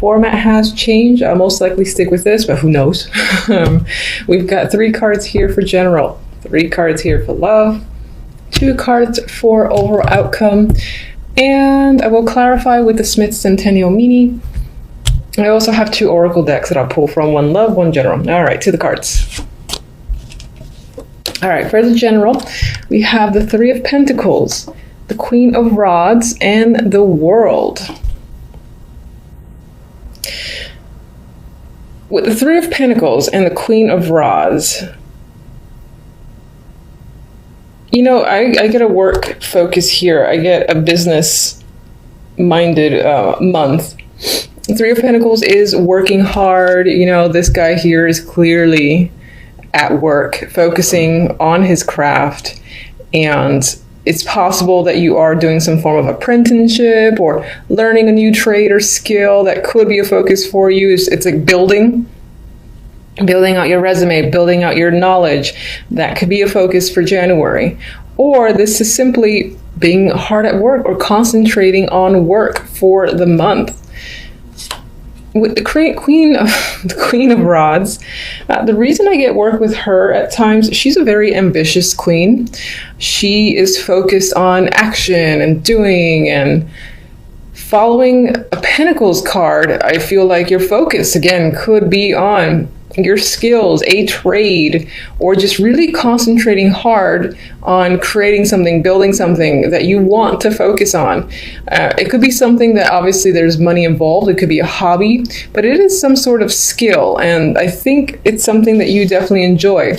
format has changed. I'll most likely stick with this, but who knows? We've got 3 cards here for general, 3 cards here for love, 2 cards for overall outcome, and I will clarify with the Smith Centennial Mini. I also have 2 oracle decks that I'll pull from, 1 love, 1 general. All right, to the cards. All right, for the general, we have the 3 of Pentacles, the Queen of Rods, and the World. With the 3 of Pentacles and the Queen of Rods, you know, I get a work focus here. I get a business-minded month. 3 of Pentacles is working hard. You know, this guy here is clearly at work, focusing on his craft, and it's possible that you are doing some form of apprenticeship or learning a new trade or skill that could be a focus for you. It's like building out your resume, building out your knowledge. That could be a focus for January. Or this is simply being hard at work or concentrating on work for the month. With the Queen of Rods, the reason I get work with her at times, she's a very ambitious queen. She is focused on action and doing and following a Pentacles card. I feel like your focus, again, could be on your skills, a trade, or just really concentrating hard on creating something, building something that you want to focus on. It could be something that obviously there's money involved. It could be a hobby, but it is some sort of skill, and I think it's something that you definitely enjoy.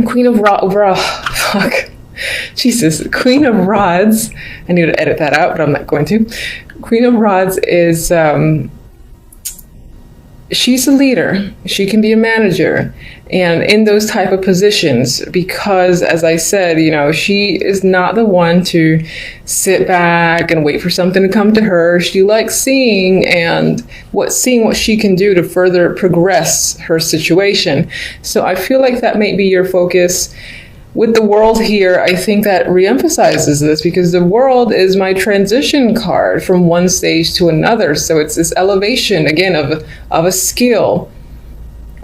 Queen of Queen of Rods. I need to edit that out, but I'm not going to. Queen of Rods is she's a leader. She can be a manager, and in those type of positions, because as I said, you know, she is not the one to sit back and wait for something to come to her. She likes seeing what she can do to further progress her situation. So I feel like that may be your focus. With the World here, I think that reemphasizes this, because the World is my transition card from one stage to another. So it's this elevation, again, of a skill,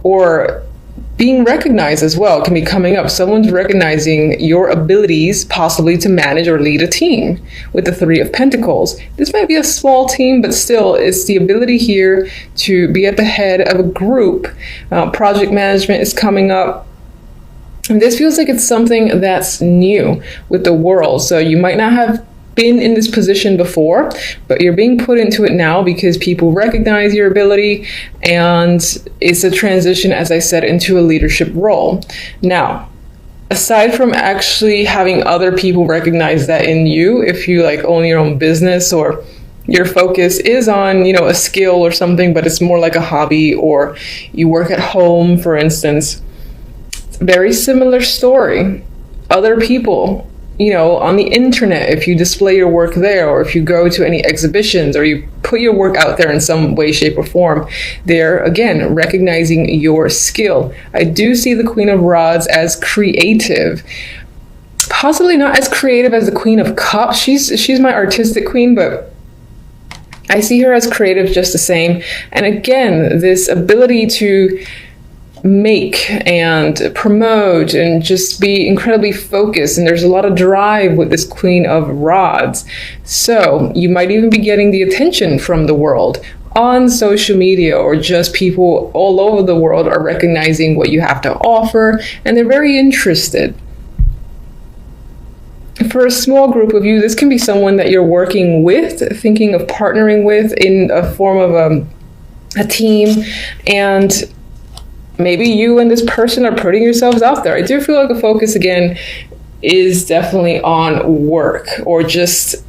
or being recognized as well. It can be coming up. Someone's recognizing your abilities, possibly to manage or lead a team with the 3 of Pentacles. This might be a small team, but still, it's the ability here to be at the head of a group. Project management is coming up. And this feels like it's something that's new with the World. So you might not have been in this position before, but you're being put into it now because people recognize your ability, and it's a transition, as I said, into a leadership role. Now, aside from actually having other people recognize that in you, if you like own your own business, or your focus is on, you know, a skill or something, but it's more like a hobby, or you work at home, for instance, very similar story. Other people, you know, on the internet, if you display your work there, or if you go to any exhibitions, or you put your work out there in some way, shape, or form, they're, again, recognizing your skill. I do see the Queen of Rods as creative. Possibly not as creative as the Queen of Cups. She's my artistic queen, but I see her as creative just the same. And again, this ability to make and promote and just be incredibly focused, and there's a lot of drive with this Queen of Rods. So you might even be getting the attention from the World on social media, or just people all over the world are recognizing what you have to offer, and they're very interested. For a small group of you, this can be someone that you're working with, thinking of partnering with in a form of a team, and maybe you and this person are putting yourselves out there. I do feel like a focus, again, is definitely on work, or just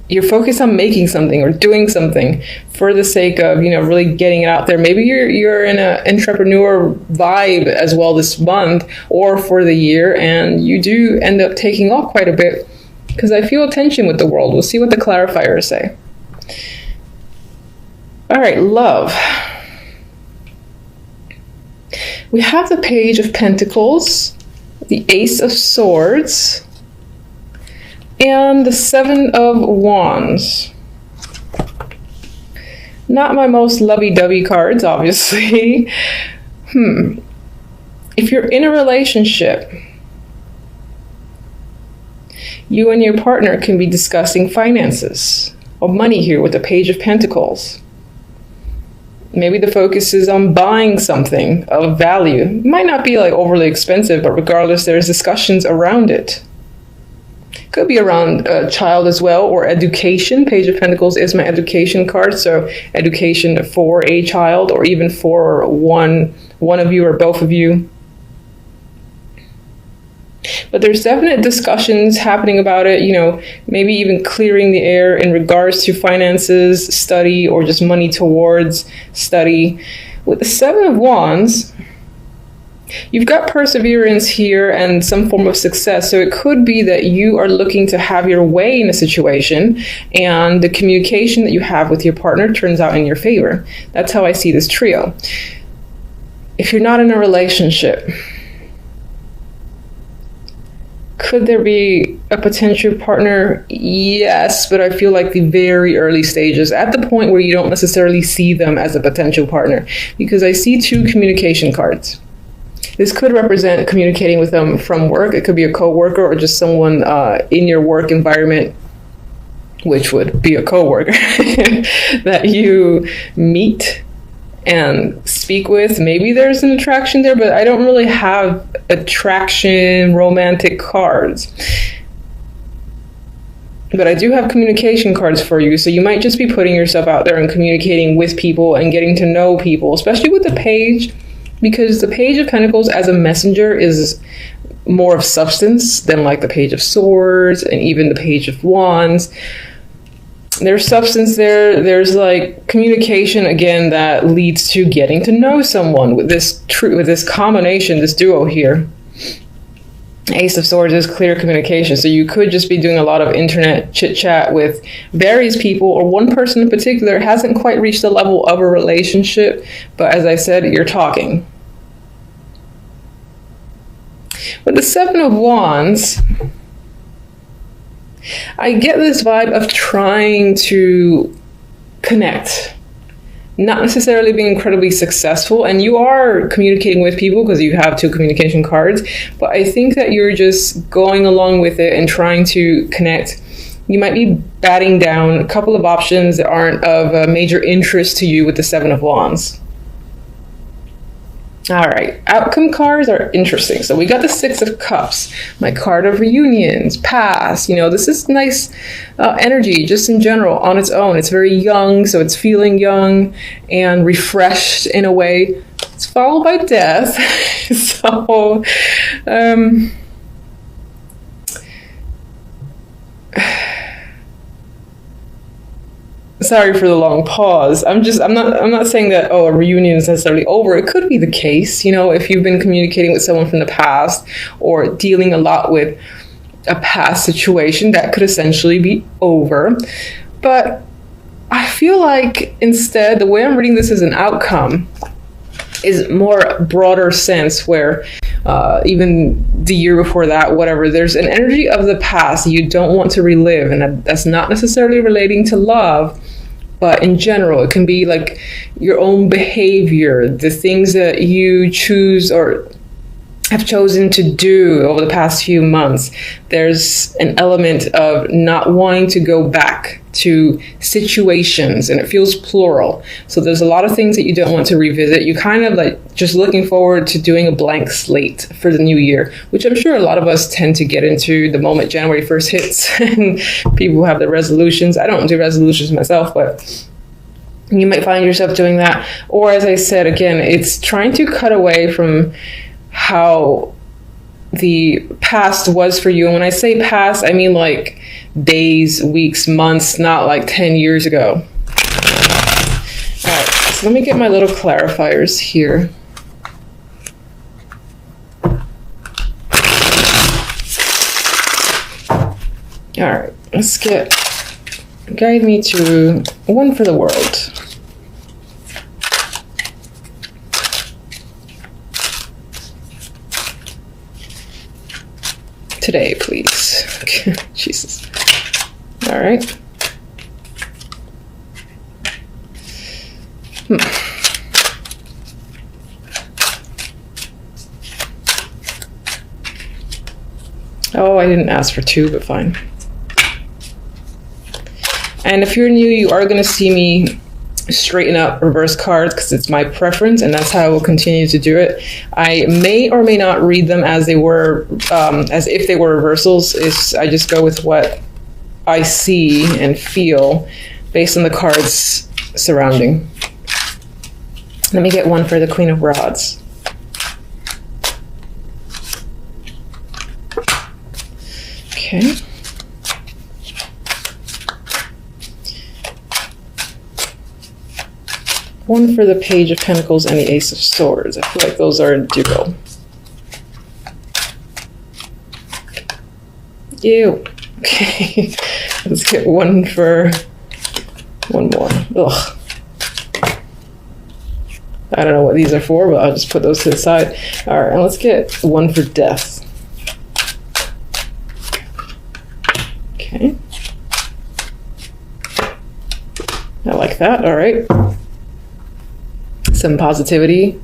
you're focused on making something or doing something for the sake of, you know, really getting it out there. Maybe you're in an entrepreneur vibe as well this month or for the year, and you do end up taking off quite a bit, because I feel tension with the World. We'll see what the clarifiers say. All right, love. We have the Page of Pentacles, the Ace of Swords, and the 7 of Wands. Not my most lovey-dovey cards, obviously. If you're in a relationship, you and your partner can be discussing finances or money here with the Page of Pentacles. Maybe the focus is on buying something of value. It might not be like overly expensive, but regardless, there's discussions around it. Could be around a child as well, or education. Page of Pentacles is my education card, so education for a child, or even for one of you or both of you. But there's definite discussions happening about it, you know, maybe even clearing the air in regards to finances, study, or just money towards study. With the Seven of Wands, you've got perseverance here and some form of success. So it could be that you are looking to have your way in a situation, and the communication that you have with your partner turns out in your favor. That's how I see this trio. If you're not in a relationship, could there be a potential partner? Yes, but I feel like the very early stages, at the point where you don't necessarily see them as a potential partner, because I see two communication cards. This could represent communicating with them from work. It could be a coworker or just someone in your work environment, which would be a coworker that you meet and speak with. Maybe there's an attraction there, but I don't really have attraction romantic cards. But I do have communication cards for you, so you might just be putting yourself out there and communicating with people and getting to know people, especially with the Page, because the Page of Pentacles as a messenger is more of substance than like the Page of Swords and even the Page of Wands. There's substance there. There's like communication again that leads to getting to know someone with this combination, this duo here. Ace of Swords is clear communication. So you could just be doing a lot of internet chit chat with various people, or one person in particular hasn't quite reached the level of a relationship, but as I said, you're talking. With the Seven of Wands, I get this vibe of trying to connect, not necessarily being incredibly successful, and you are communicating with people because you have two communication cards, but I think that you're just going along with it and trying to connect. You might be batting down a couple of options that aren't of major interest to you with the Seven of Wands. All right, outcome cards are interesting. So we got the Six of Cups, my card of reunions, past. You know, this is nice energy just in general on its own. It's very young, so it's feeling young and refreshed in a way. It's followed by death. So, sorry for the long pause. I'm not saying that, oh, a reunion is necessarily over. It could be the case, you know, if you've been communicating with someone from the past or dealing a lot with a past situation, that could essentially be over. But I feel like instead, the way I'm reading this as an outcome is more broader sense, where even the year before that, whatever, there's an energy of the past you don't want to relive, and that's not necessarily relating to love, but in general, it can be like your own behavior, the things that you choose or have chosen to do over the past few months. There's an element of not wanting to go back to situations, and it feels plural. So there's a lot of things that you don't want to revisit. You kind of like just looking forward to doing a blank slate for the new year, which I'm sure a lot of us tend to get into the moment January 1st hits and people have their resolutions. I don't do resolutions myself, but you might find yourself doing that. Or as I said, again, it's trying to cut away from how the past was for you. And when I say past, I mean like days, weeks, months, not like 10 years ago. All right, so let me get my little clarifiers here. All right, let's guide me to one for the world. Today, please. Jesus. All right. Oh, I didn't ask for 2, but fine. And if you're new, you are going to see me straighten up reverse cards because it's my preference, and that's how I will continue to do it. I may or may not read them as they were, as if they were reversals. I just go with what I see and feel based on the cards surrounding. Let me get one for the Queen of Rods. Okay. One for the Page of Pentacles and the Ace of Swords. I feel like those are a duo. Ew. Okay. Let's get one for one more. Ugh. I don't know what these are for, but I'll just put those to the side. All right, and let's get one for Death. Okay. I like that. All right. Some positivity.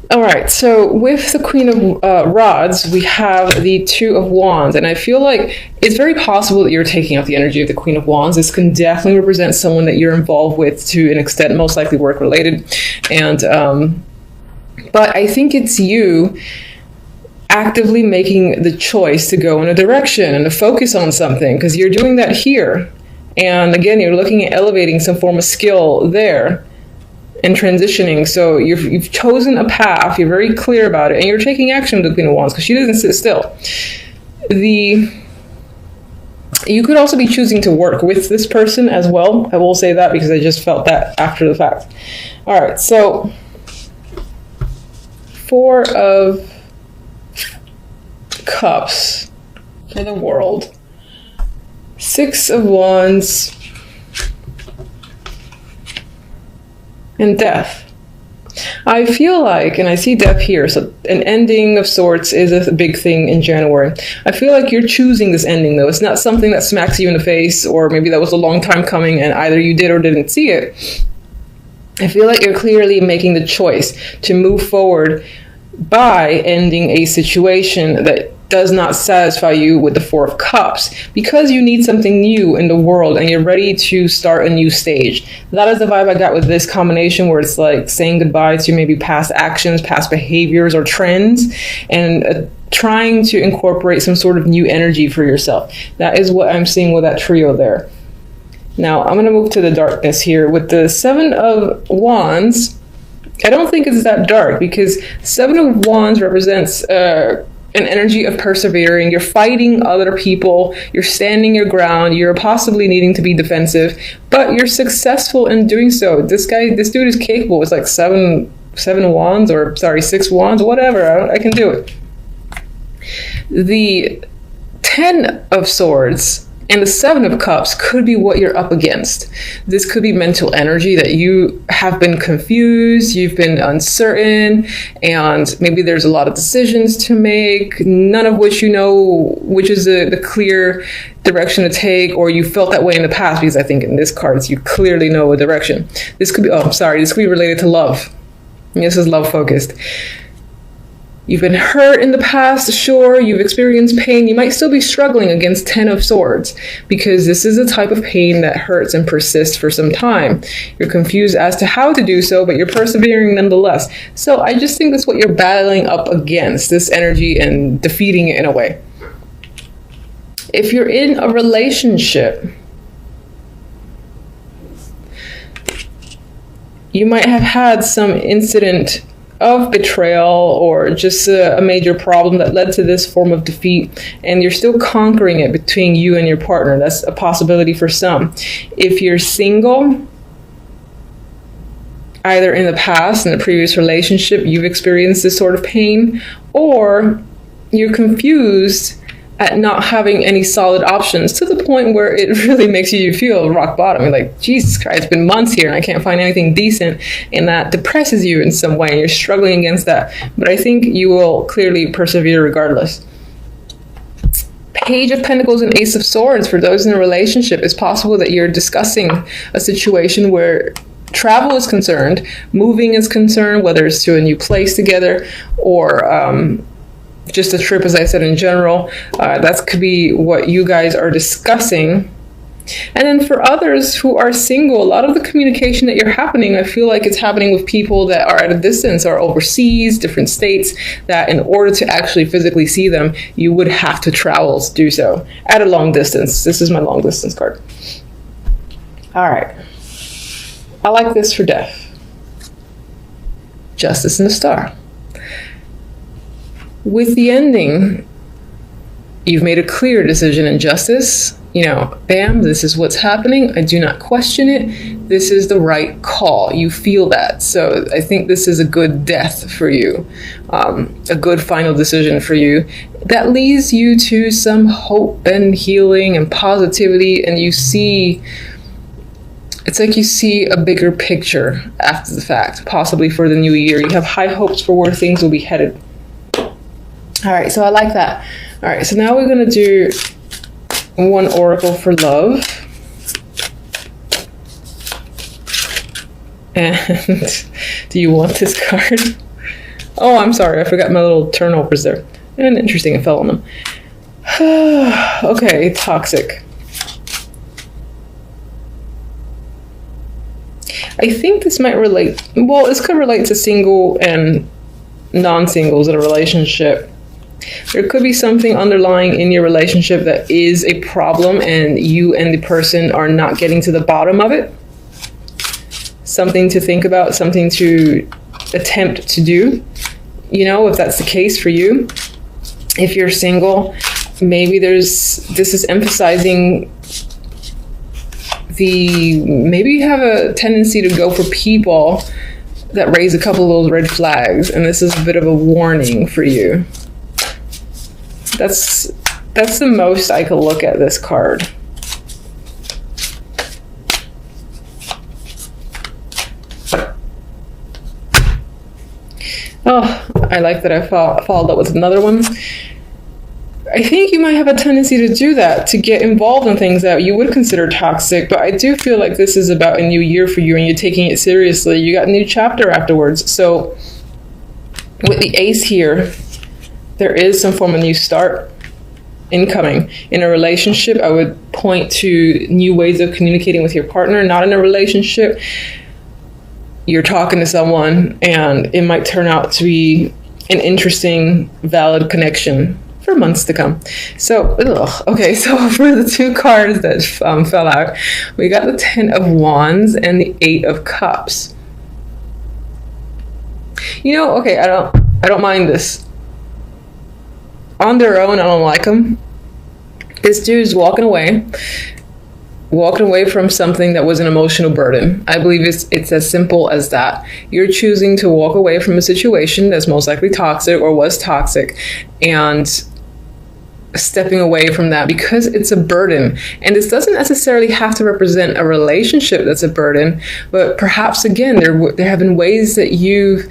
All right, so with the Queen of Rods, we have the Two of Wands, and I feel like it's very possible that you're taking out the energy of the Queen of Wands. This can definitely represent someone that you're involved with to an extent, most likely work-related. And but I think it's you actively making the choice to go in a direction and to focus on something, because you're doing that here. And again, you're looking at elevating some form of skill there and transitioning. So you've chosen a path, you're very clear about it, and you're taking action with the Queen of Wands because she doesn't sit still. You could also be choosing to work with this person as well. I will say that because I just felt that after the fact. All right, so 4 of Cups for the World. 6 of Wands. And Death. I feel like, and I see Death here, so an ending of sorts is a big thing in January. I feel like you're choosing this ending, though. It's not something that smacks you in the face, or maybe that was a long time coming and either you did or didn't see it. I feel like you're clearly making the choice to move forward by ending a situation that does not satisfy you with the 4 of Cups, because you need something new in the world and you're ready to start a new stage. That is the vibe I got with this combination, where it's like saying goodbye to maybe past actions, past behaviors or trends, and trying to incorporate some sort of new energy for yourself. That is what I'm seeing with that trio there. Now I'm going to move to the darkness here with the 7 of Wands. I don't think it's that dark, because 7 of Wands represents an energy of persevering. You're fighting other people, you're standing your ground, you're possibly needing to be defensive, but you're successful in doing so. This dude is capable. It's like 7 wands, or sorry, 6 wands, whatever. I can do it. The 10 of Swords and the 7 of Cups could be what you're up against. This could be mental energy that you have been confused, you've been uncertain, and maybe there's a lot of decisions to make, none of which you know which is the clear direction to take, or you felt that way in the past, because I think in this card, you clearly know a direction. This could be, this could be related to love. This is love focused. You've been hurt in the past, sure, you've experienced pain. You might still be struggling against 10 of Swords, because this is a type of pain that hurts and persists for some time. You're confused as to how to do so, but you're persevering nonetheless. So I just think that's what you're battling up against, this energy, and defeating it in a way. If you're in a relationship, you might have had some incident of betrayal, or just a major problem that led to this form of defeat, and you're still conquering it between you and your partner. That's a possibility for some. If you're single, either in the past, in a previous relationship, you've experienced this sort of pain, or you're confused at not having any solid options, to the point where it really makes you feel rock bottom. You're like, Jesus Christ, it's been months here and I can't find anything decent, and that depresses you in some way, and you're struggling against that. But I think you will clearly persevere regardless. Page of Pentacles and Ace of Swords, for those in a relationship, it's possible that you're discussing a situation where travel is concerned, moving is concerned, whether it's to a new place together or just a trip, as I said, in general, that could be what you guys are discussing. And then for others who are single, a lot of the communication that you're happening, I feel like it's happening with people that are at a distance or overseas, different states, that in order to actually physically see them, you would have to travel to do so at a long distance. This is my long distance card. All right. I like this for death. Justice and the Star. With the ending, you've made a clear decision in justice. You know, bam, this is what's happening. I do not question it. This is the right call. You feel that. So I think this is a good death for you, a good final decision for you that leads you to some hope and healing and positivity. And you see, it's like you see a bigger picture after the fact, possibly for the new year. You have high hopes for where things will be headed. All right, so I like that. All right, so now we're going to do one oracle for love. And do you want this card? Oh, I'm sorry, I forgot my little turnovers there. And interesting, it fell on them. Okay, toxic. I think this might relate, well, this could relate to single and non-singles in a relationship. There could be something underlying in your relationship that is a problem and you and the person are not getting to the bottom of it. Something to think about, something to attempt to do. You know, if that's the case for you. If you're single, maybe this is emphasizing maybe you have a tendency to go for people that raise a couple of those red flags, and this is a bit of a warning for you. That's the most I could look at this card. Oh, I like that I followed up with another one. I think you might have a tendency to do that, to get involved in things that you would consider toxic, but I do feel like this is about a new year for you and you're taking it seriously. You got a new chapter afterwards. So with the ace here, there is some form of new start incoming. In a relationship, I would point to new ways of communicating with your partner. Not in a relationship, you're talking to someone and it might turn out to be an interesting, valid connection for months to come. So, okay, so for the two cards that fell out, we got the 10 of Wands and the 8 of Cups. You know, okay, I don't mind this. On their own, I don't like them. This dude's walking away from something that was an emotional burden. I believe it's as simple as that. You're choosing to walk away from a situation that's most likely toxic or was toxic, and stepping away from that because it's a burden. And this doesn't necessarily have to represent a relationship that's a burden, but perhaps again there have been ways that you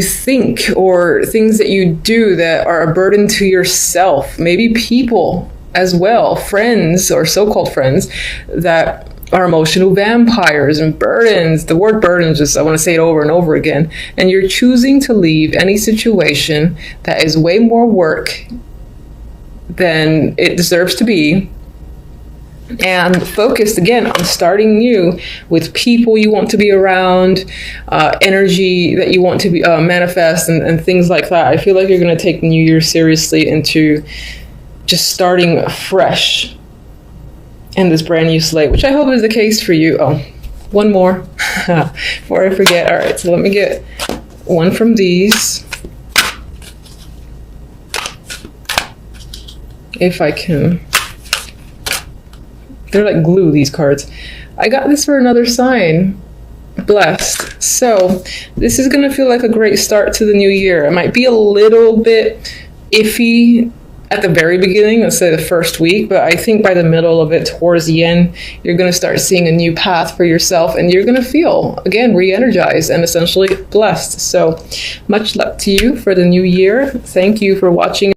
think or things that you do that are a burden to yourself. Maybe people as well, friends or so-called friends that are emotional vampires and burdens. The word burden, I want to say it over and over again. And you're choosing to leave any situation that is way more work than it deserves to be, and focused again on starting new with people you want to be around, energy that you want to be manifest, and things like that. I feel like you're going to take the new year seriously into just starting fresh in this brand new slate, which I hope is the case for you. Oh, one more before I forget. All right, so let me get one from these. If I can. They're like glue, these cards. I got this for another sign. Blessed. So this is going to feel like a great start to the new year. It might be a little bit iffy at the very beginning, let's say the first week, but I think by the middle of it, towards the end, you're going to start seeing a new path for yourself, and you're going to feel, again, re-energized and essentially blessed. So much luck to you for the new year. Thank you for watching.